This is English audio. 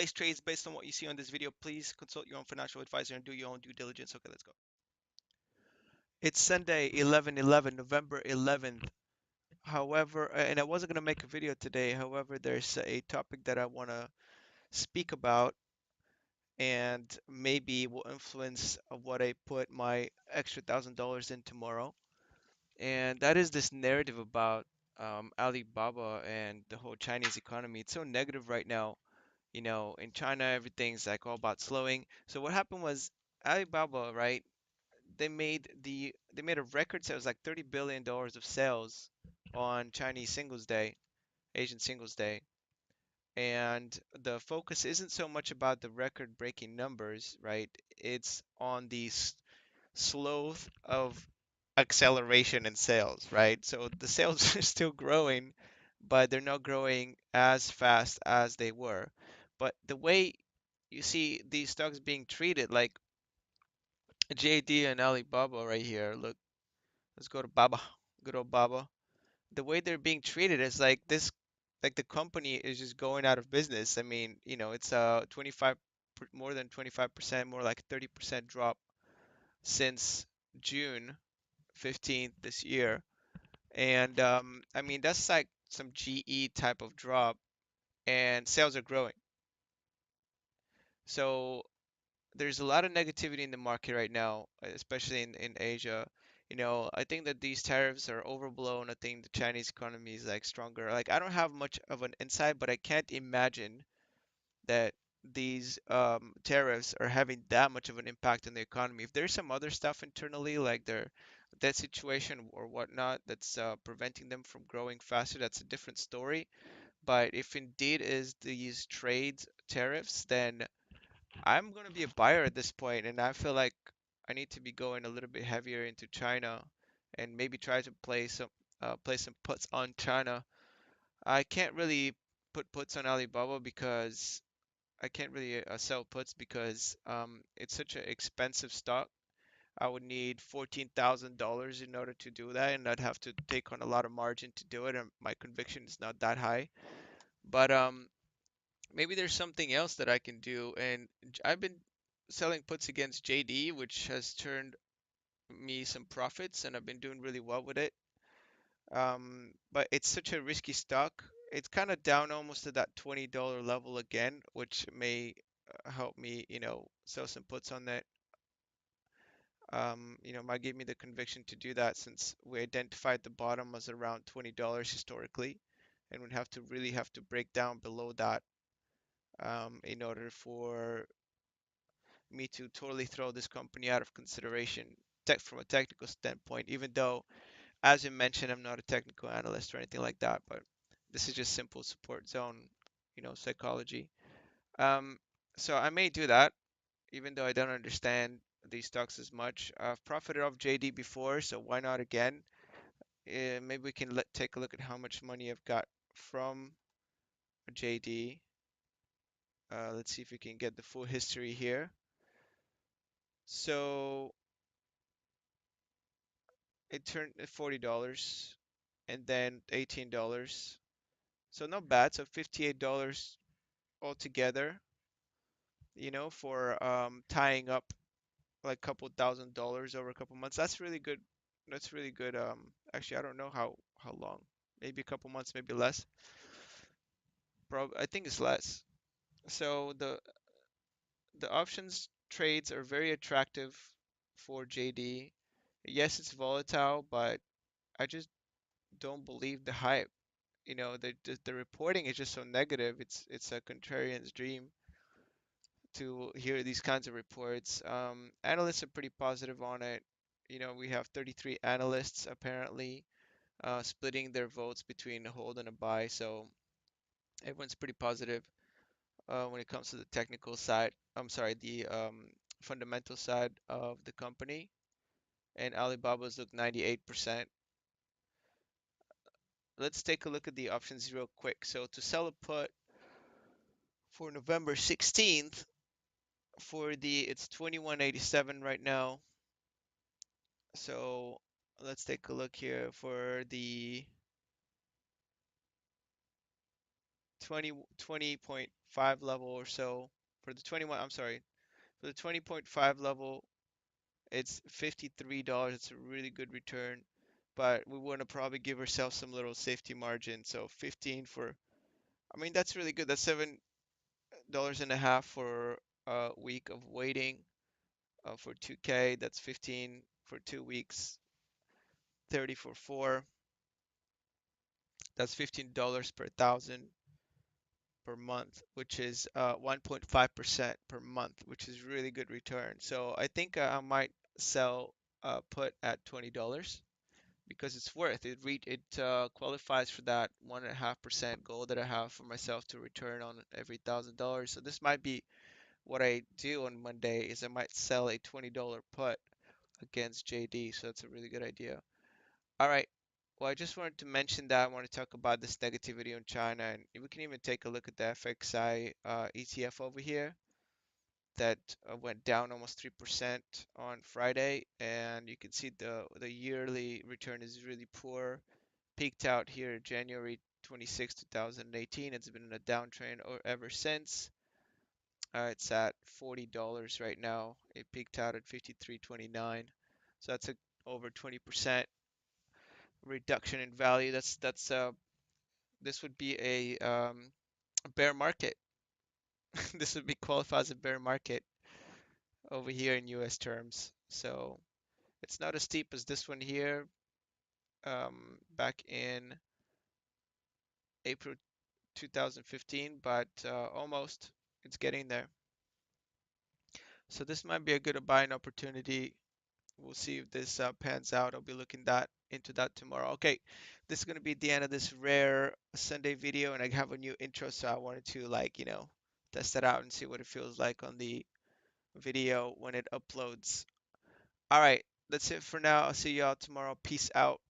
place trades based on what you see on this video. Please consult your own financial advisor and do your own due diligence. Okay, let's go. It's Sunday, 11/11, November 11th. However, and I wasn't going to make a video today. However, there's a topic that I want to speak about and maybe will influence what I put my extra $1,000 in tomorrow. And that is this narrative about Alibaba and the whole Chinese economy. It's so negative right now. In China, everything's like all about slowing. So what happened was Alibaba, right? They made a record sales like $30 billion of sales on Chinese Singles Day, Asian Singles Day. And the focus isn't so much about the record-breaking numbers, right? It's on the sloth of acceleration in sales, right? So the sales are still growing, but they're not growing as fast as they were. But the way you see these stocks being treated, like JD and Alibaba right here, look, let's go to Baba, good old Baba. The way they're being treated is like this, like the company is just going out of business. I mean, it's a 25, more than 25%, more like 30% drop since June 15th this year. And I mean, that's like some GE type of drop, and sales are growing. So there's a lot of negativity in the market right now, especially in Asia. I think that these tariffs are overblown. I think the Chinese economy is like stronger. Like, I don't have much of an insight, but I can't imagine that these tariffs are having that much of an impact on the economy. If there's some other stuff internally, like their debt situation or whatnot, that's preventing them from growing faster, that's a different story. But if indeed is these trade tariffs, then I'm going to be a buyer at this point, and I feel like I need to be going a little bit heavier into China and maybe try to play some puts on China. I can't really put puts on Alibaba because I can't really sell puts because it's such an expensive stock. I would need $14,000 in order to do that, and I'd have to take on a lot of margin to do it, and my conviction is not that high. But maybe there's something else that I can do, and I've been selling puts against JD, which has turned me some profits, and I've been doing really well with it. But it's such a risky stock. It's kind of down almost to that $20 level again, which may help me, sell some puts on that. Might give me the conviction to do that since we identified the bottom as around $20 historically, and we'd have to really have to break down below that in order for me to totally throw this company out of consideration from a technical standpoint, even though, as you mentioned, I'm not a technical analyst or anything like that, but this is just simple support zone, psychology. Um, so I may do that, even though I don't understand these stocks as much. I've profited off JD before, so why not again? Maybe we can take a look at how much money I've got from JD. Let's see if we can get the full history here. So it turned at $40 and then $18. So not bad. So $58 altogether, for tying up like a couple $1,000 over a couple months. That's really good. That's really good. Actually, I don't know how long. Maybe a couple months, maybe less. Probably, I think it's less. So the options trades are very attractive for JD. Yes, it's volatile, but I just don't believe the hype. The reporting is just so negative. It's a contrarian's dream to hear these kinds of reports. Analysts are pretty positive on it. We have 33 analysts apparently splitting their votes between a hold and a buy, so everyone's pretty positive when it comes to the technical side. I'm sorry, the fundamental side of the company. And Alibaba's look 98%. Let's take a look at the options real quick. So to sell a put for November 16th, it's 2187 right now. So let's take a look here for the 20.5 level or so. For the 21, I'm sorry, for the 20.5 level, it's $53. It's a really good return, but we want to probably give ourselves some little safety margin. So 15 for, I mean, that's really good. That's $7.50 for a week of waiting. For 2K, that's 15 for 2 weeks, 30 for four. That's $15 per thousand per month, which is 1.5% per month, which is really good return. So I think I might sell put at $20 because it's worth it. It qualifies for that 1.5% goal that I have for myself to return on every $1,000. So this might be what I do on Monday is I might sell a $20 put against JD. So that's a really good idea. All right. Well, I just wanted to mention that I want to talk about this negativity on China, and we can even take a look at the FXI ETF over here that went down almost 3% on Friday, and you can see the yearly return is really poor. Peaked out here January 26, 2018. It's been in a downtrend or ever since. It's at $40 right now. It peaked out at 53.29, so that's a over 20% reduction in value. That's this would be a bear market. This would be qualified as a bear market over here in US terms. So it's not as steep as this one here back in April 2015, but almost. It's getting there. So this might be a good buying opportunity. We'll see if this pans out. I'll be looking that into that tomorrow. Okay, this is gonna be the end of this rare Sunday video, and I have a new intro, so I wanted to test it out and see what it feels like on the video when it uploads. All right, that's it for now. I'll see y'all tomorrow. Peace out.